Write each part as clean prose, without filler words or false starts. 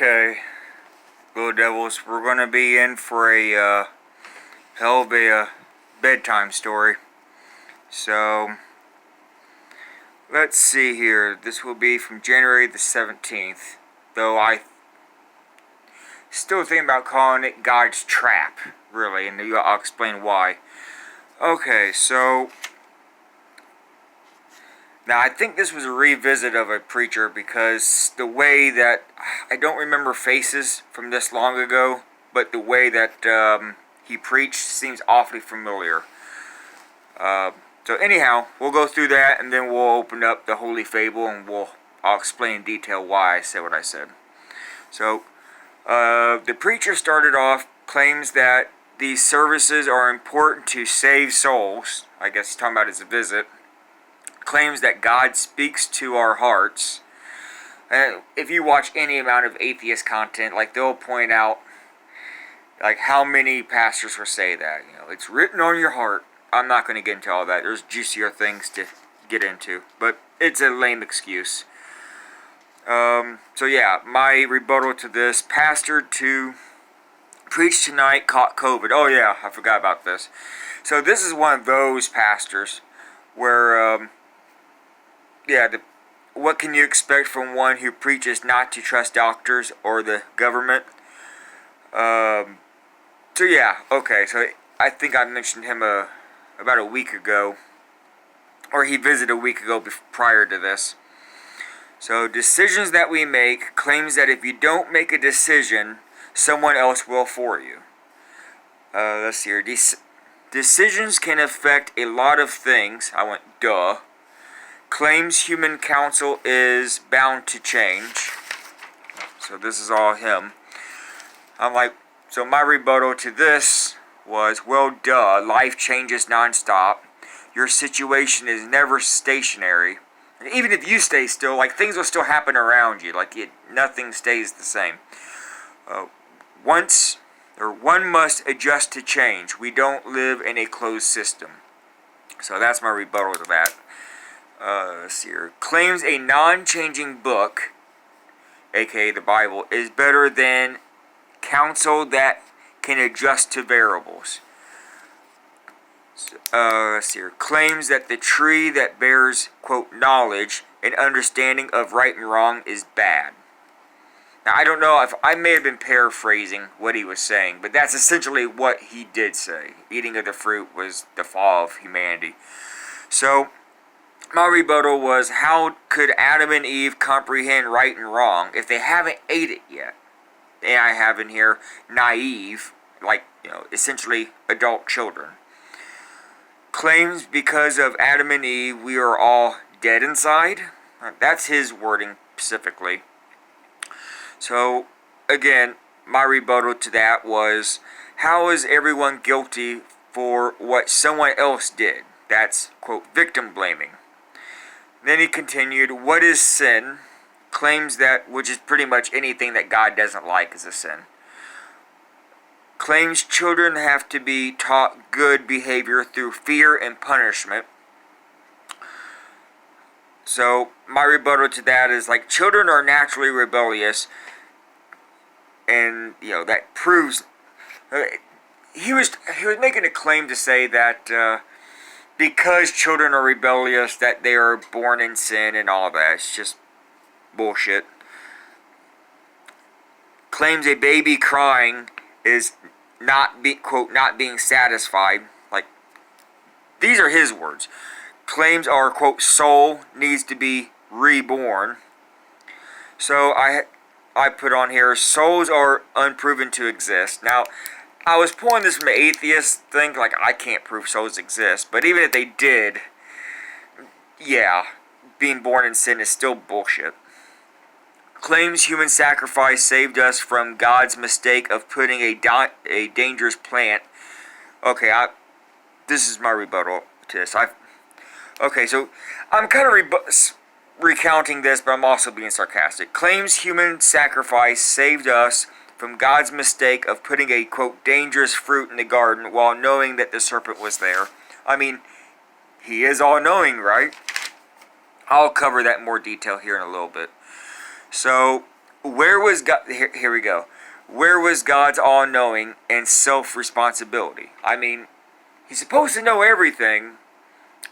Okay, Little Devils, we're gonna be in for a hell of a bedtime story. So, let's see here. This will be from January the 17th. Though I still think about calling it God's Trap, really, and I'll explain why. Okay, so now I think this was a revisit of a preacher because the way that I don't remember faces from this long ago, but the way that he preached seems awfully familiar. So anyhow, we'll go through that and then we'll open up the Holy Fable and I'll explain in detail why I said what I said. So the preacher started off, claims that these services are important to save souls. I guess he's talking about his visit. Claims that God speaks to our hearts. And if you watch any amount of atheist content, like they'll point out like how many pastors will say that, it's written on your heart. I'm not going to get into all that. There's juicier things to get into, but it's a lame excuse. So yeah, my rebuttal to this: pastor to preach tonight caught COVID. Oh yeah, I forgot about this. So this is one of those pastors where what can you expect from one who preaches not to trust doctors or the government? So yeah, okay, so I think I mentioned him about a week ago, or he visited a week ago prior to this. So decisions that we make, claims that if you don't make a decision, someone else will for you. Let's see here. Decisions can affect a lot of things. I went, duh. Claims human counsel is bound to change. So this is all him. I'm like, so my rebuttal to this was, well, duh, life changes nonstop. Your situation is never stationary. And even if you stay still, like, things will still happen around you. Like, nothing stays the same. One must adjust to change. We don't live in a closed system. So that's my rebuttal to that. Let's see here. Claims a non-changing book, aka the Bible, is better than counsel that can adjust to variables. Let's see here. Claims that the tree that bears, quote, knowledge and understanding of right and wrong is bad. Now, I don't know if I may have been paraphrasing what he was saying, but that's essentially what he did say. Eating of the fruit was the fall of humanity. So my rebuttal was, how could Adam and Eve comprehend right and wrong if they haven't ate it yet? And I have in here naive, like, essentially adult children. Claims because of Adam and Eve we are all dead inside. That's his wording specifically. So again, my rebuttal to that was, how is everyone guilty for what someone else did? That's, quote, victim blaming. Then he continued, what is sin? Claims that, which is pretty much anything that God doesn't like, is a sin. Claims children have to be taught good behavior through fear and punishment. So my rebuttal to that is, like, children are naturally rebellious, and that proves he was making a claim to say that because children are rebellious, that they are born in sin and all that. It's just bullshit. Claims a baby crying is not being satisfied. Like, these are his words. Claims our, quote, soul needs to be reborn. So I put on here, souls are unproven to exist. Now, I was pulling this from an atheist thing, like, I can't prove souls exist. But even if they did, yeah, being born in sin is still bullshit. Claims human sacrifice saved us from God's mistake of putting a dangerous plant. Okay, this is my rebuttal to this. Okay, so I'm kind of recounting this, but I'm also being sarcastic. Claims human sacrifice saved us from God's mistake of putting a, quote, dangerous fruit in the garden while knowing that the serpent was there. I mean, he is all-knowing, right? I'll cover that in more detail here in a little bit. So, where was God? Here we go. Where was God's all-knowing and self-responsibility? I mean, He's supposed to know everything,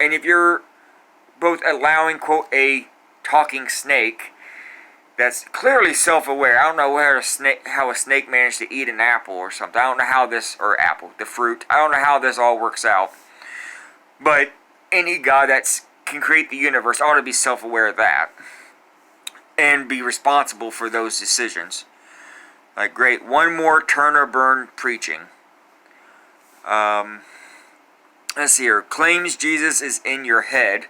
and if you're both allowing, quote, a talking snake that's clearly self-aware. I don't know how a snake managed to eat an apple or something. I don't know how the fruit. I don't know how this all works out. But any God that can create the universe ought to be self-aware of that and be responsible for those decisions. Like, great. One more turn or burn preaching. Let's see here. Claims Jesus is in your head.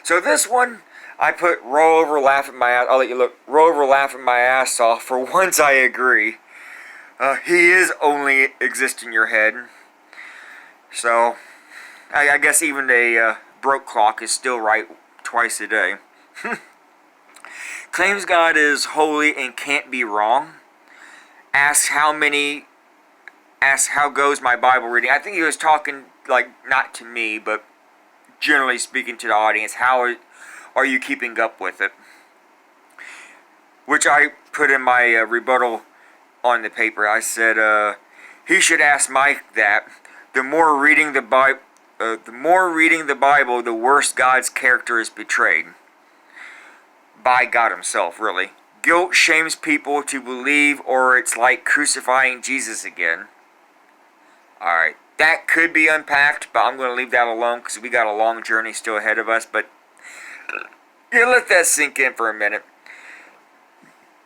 So this one, I put roll over laughing my ass. I'll let you look. Roll over laughing my ass off. For once, I agree. He is only exist in your head. So, I guess even a broke clock is still right twice a day. Claims God is holy and can't be wrong. Asks how goes my Bible reading. I think he was talking, like, not to me, but generally speaking to the audience. How are you keeping up with it? Which I put in my rebuttal on the paper. I said he should ask Mike that. The more reading the Bible, the worse God's character is betrayed by God Himself. Really, guilt shames people to believe, or it's like crucifying Jesus again. All right, that could be unpacked, but I'm going to leave that alone because we got a long journey still ahead of us. But yeah, let that sink in for a minute.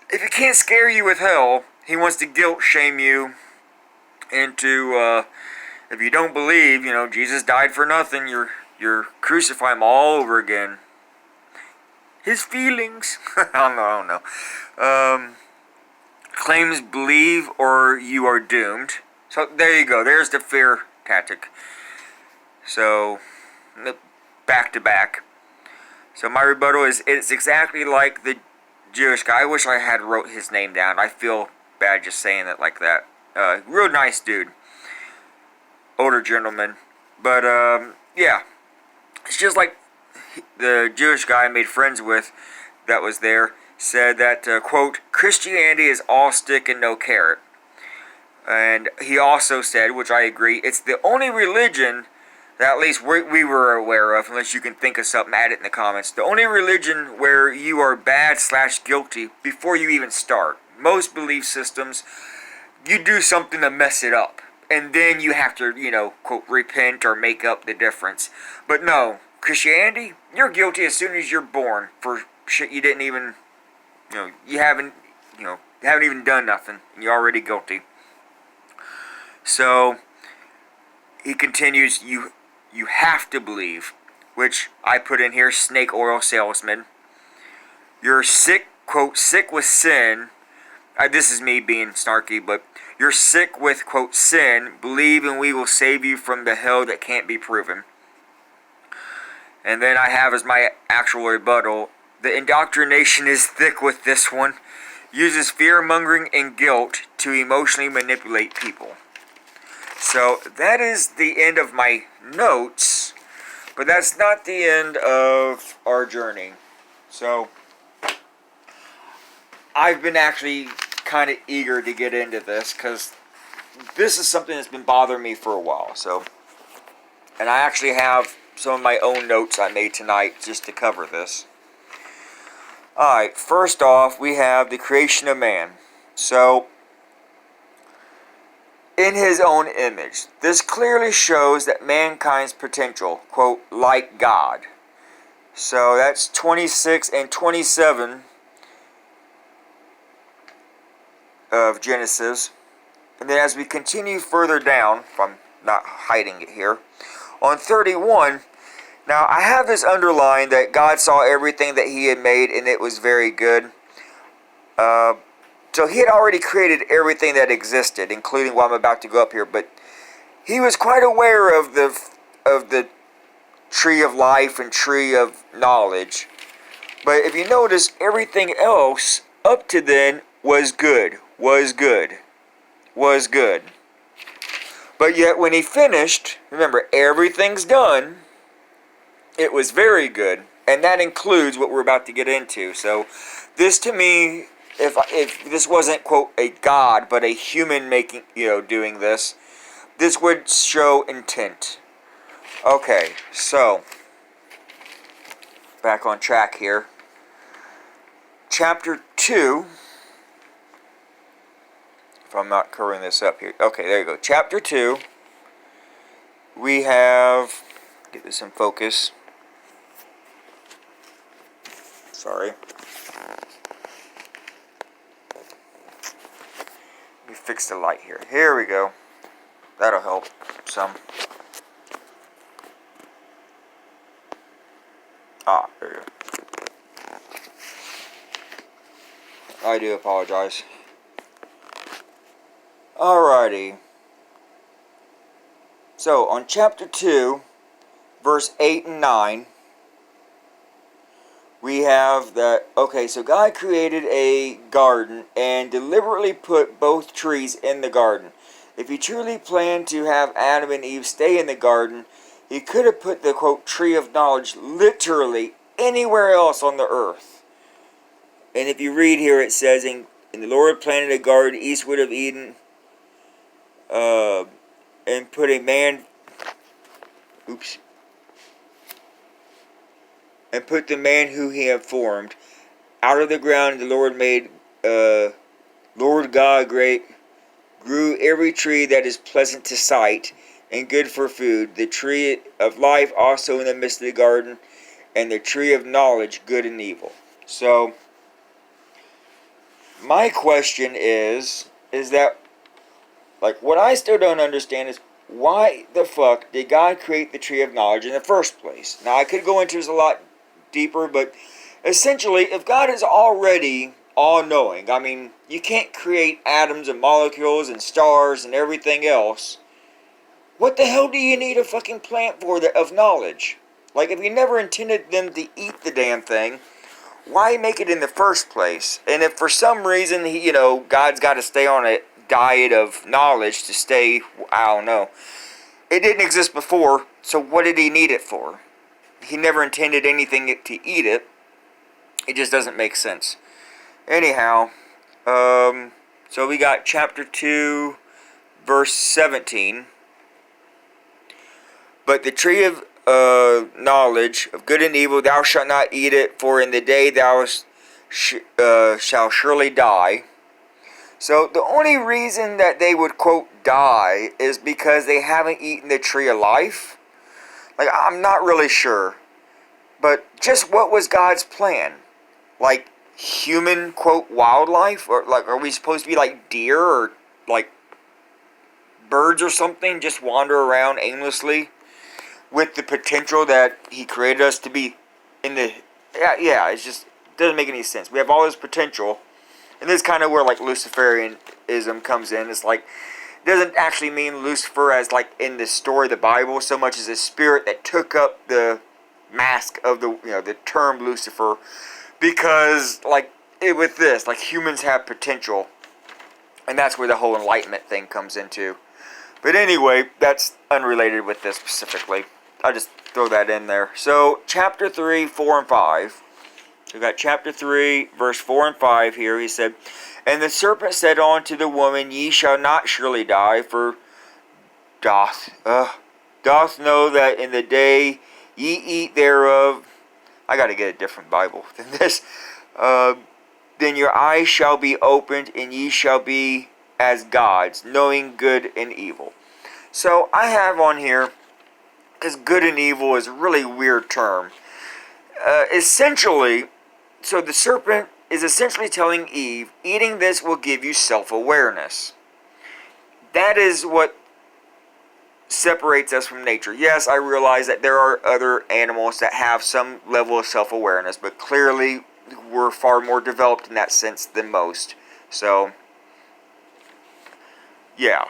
If He can't scare you with hell, He wants to guilt shame you into, if you don't believe, Jesus died for nothing, you're crucifying Him all over again. His feelings. I don't know. Claims believe or you are doomed. So there you go. There's the fear tactic. So, back to back. So my rebuttal is, it's exactly like the Jewish guy. I wish I had wrote his name down. I feel bad just saying it like that. Real nice dude. Older gentleman. But, yeah. It's just like the Jewish guy I made friends with that was there said that, quote, Christianity is all stick and no carrot. And he also said, which I agree, it's the only religion that at least we were aware of, unless you can think of something, add it in the comments. The only religion where you are bad/guilty before you even start. Most belief systems, you do something to mess it up. And then you have to, quote, repent or make up the difference. But no, Christianity, you're guilty as soon as you're born for shit you didn't even, you haven't even done nothing, and you're already guilty. So, he continues, you have to believe, which I put in here, snake oil salesman. You're sick, quote, sick with sin. This is me being snarky, but you're sick with, quote, sin. Believe and we will save you from the hell that can't be proven. And then I have as my actual rebuttal, the indoctrination is thick with this one. Uses fear-mongering and guilt to emotionally manipulate people. So that is the end of my notes, but that's not the end of our journey. So I've been actually kind of eager to get into this because this is something that's been bothering me for a while. So, and I actually have some of my own notes I made tonight just to cover this. Alright, first off, we have the creation of man. So, in His own image. This clearly shows that mankind's potential, quote, like God. So that's 26 and 27 of Genesis. And then as we continue further down, if I'm not hiding it here, on 31, now I have this underlined that God saw everything that He had made and it was very good. So He had already created everything that existed, including what I'm about to go up here. But He was quite aware of the tree of life and tree of knowledge. But if you notice, everything else up to then was good, was good, was good. But yet when He finished, remember, everything's done, it was very good. And that includes what we're about to get into. So this to me if this wasn't, quote, a god, but a human making, doing this, this would show intent. Okay, so back on track here. Chapter 2. If I'm not covering this up here. Okay, there you go. Chapter 2. We have, get this in focus. Sorry. Let me fix the light here. Here we go. That'll help some. Ah, there you go. I do apologize. Alrighty. So, on chapter 2, verse 8 and 9, we have that, okay, so God created a garden and deliberately put both trees in the garden. If he truly planned to have Adam and Eve stay in the garden, he could have put the, quote, tree of knowledge literally anywhere else on the earth. And if you read here, it says, and the Lord planted a garden eastward of Eden, and put a man, and put the man who he had formed out of the ground. And the Lord made, Lord God grew every tree that is pleasant to sight and good for food, the tree of life also in the midst of the garden, and the tree of knowledge, good and evil. So, my question is that, like, what I still don't understand is, why the fuck did God create the tree of knowledge in the first place? Now, I could go into this a lot deeper, but essentially, if God is already all-knowing, I mean, you can't create atoms and molecules and stars and everything else. What the hell do you need a fucking plant for of knowledge? Like, if you never intended them to eat the damn thing, why make it in the first place? And if for some reason, God's got to stay on a diet of knowledge to stay, I don't know. It didn't exist before, so what did he need it for? He never intended anything to eat it. It just doesn't make sense. Anyhow, so we got chapter 2, verse 17. But the tree of knowledge of good and evil, thou shalt not eat it, for in the day thou shalt surely die. So the only reason that they would, quote, die is because they haven't eaten the tree of life. Like, I'm not really sure. But just what was God's plan? Like, human, quote, wildlife? Or, like, are we supposed to be like deer or, like, birds or something? Just wander around aimlessly? With the potential that he created us to be in the... Yeah, it just doesn't make any sense. We have all this potential. And this is kind of where, like, Luciferianism comes in. It's like, it doesn't actually mean Lucifer as, like, in the story of the Bible, so much as a spirit that took up the mask of the term Lucifer. Because, like, with this, like, humans have potential. And that's where the whole enlightenment thing comes into. But anyway, that's unrelated with this specifically. I'll just throw that in there. So, chapter 3, 4, and 5. We got chapter 3, verse 4 and 5 here. He said, and the serpent said unto the woman, ye shall not surely die, for doth know that in the day ye eat thereof, I got to get a different Bible than this, then your eyes shall be opened, and ye shall be as gods, knowing good and evil. So I have on here, because good and evil is a really weird term. Essentially, so the serpent is essentially telling Eve, eating this will give you self-awareness. That is what separates us from nature. Yes, I realize that there are other animals that have some level of self-awareness, but clearly we're far more developed in that sense than most. So, yeah.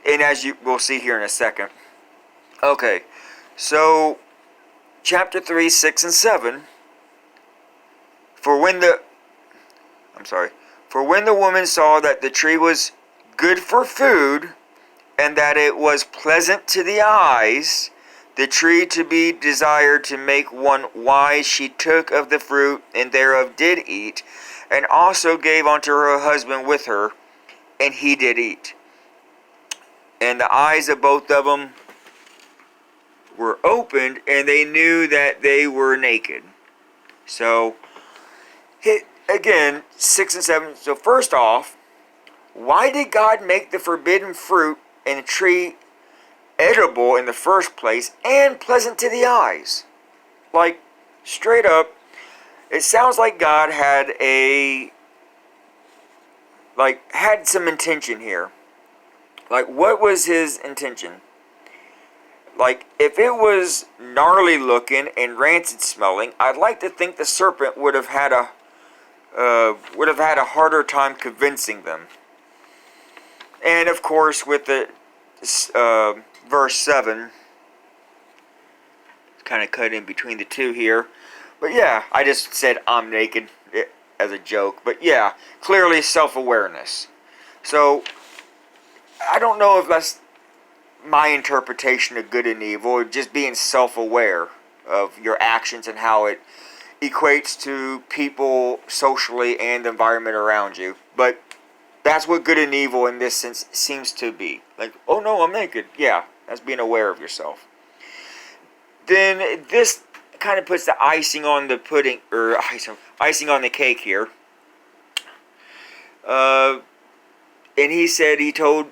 And as you will see here in a second. Okay, so chapter 3, 6, and 7. For when the woman saw that the tree was good for food, and that it was pleasant to the eyes, the tree to be desired to make one wise, she took of the fruit, and thereof did eat, and also gave unto her husband with her, and he did eat. And the eyes of both of them were opened, and they knew that they were naked. So, again, 6 and 7. So first off, why did God make the forbidden fruit and the tree edible in the first place and pleasant to the eyes? Like, straight up, it sounds like God had some intention here. Like, what was his intention? Like, if it was gnarly looking and rancid smelling, I'd like to think the serpent would have had a harder time convincing them. And of course, with the verse 7, it's kind of cut in between the two here. But yeah, I just said I'm naked as a joke. But yeah, clearly self-awareness. So, I don't know if that's my interpretation of good and evil, or just being self-aware of your actions and how it equates to people socially and the environment around you. But that's what good and evil in this sense seems to be. Like, oh no, I'm naked. Yeah, that's being aware of yourself. Then this kind of puts the icing on the pudding, or icing on the cake here. And he said, he told,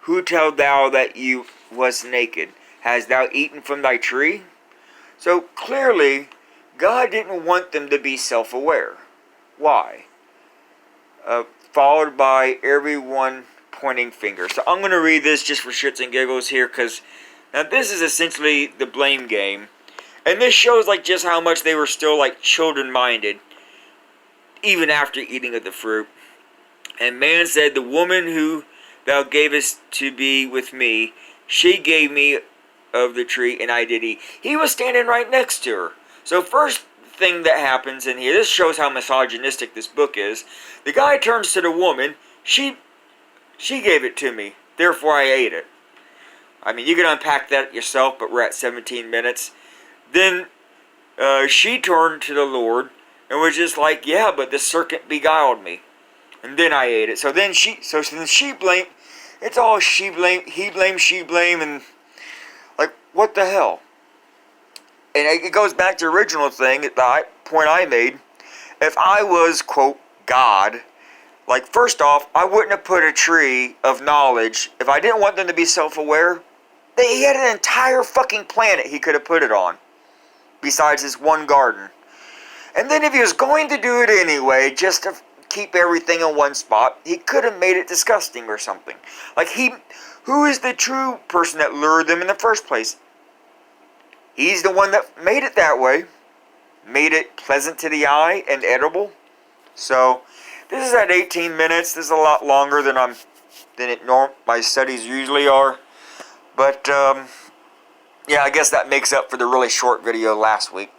who told thou that you was naked? Hast thou eaten from thy tree? So clearly, God didn't want them to be self-aware. Why? Followed by everyone pointing fingers. So I'm going to read this just for shits and giggles here, because now this is essentially the blame game. And this shows like just how much they were still like children-minded, even after eating of the fruit. And man said, the woman who thou gavest to be with me, she gave me of the tree, and I did eat. He was standing right next to her. So first thing that happens in here, this shows how misogynistic this book is. The guy turns to the woman, she gave it to me, therefore I ate it. I mean, you can unpack that yourself, but we're at 17 minutes. Then she turned to the Lord and was just like, yeah, but the serpent beguiled me, and then I ate it. So then she blamed. It's all she blame, he blame, she blame, and like, what the hell? And it goes back to the original thing, the point I made. If I was, quote, God, like, first off, I wouldn't have put a tree of knowledge. If I didn't want them to be self-aware, he had an entire fucking planet he could have put it on, besides his one garden. And then if he was going to do it anyway, just to keep everything in one spot, he could have made it disgusting or something. Like, who is the true person that lured them in the first place? He's the one that made it that way. Made it pleasant to the eye and edible. So, this is at 18 minutes. This is a lot longer than my studies usually are. But, yeah, I guess that makes up for the really short video last week.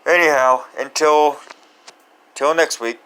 Anyhow, until next week.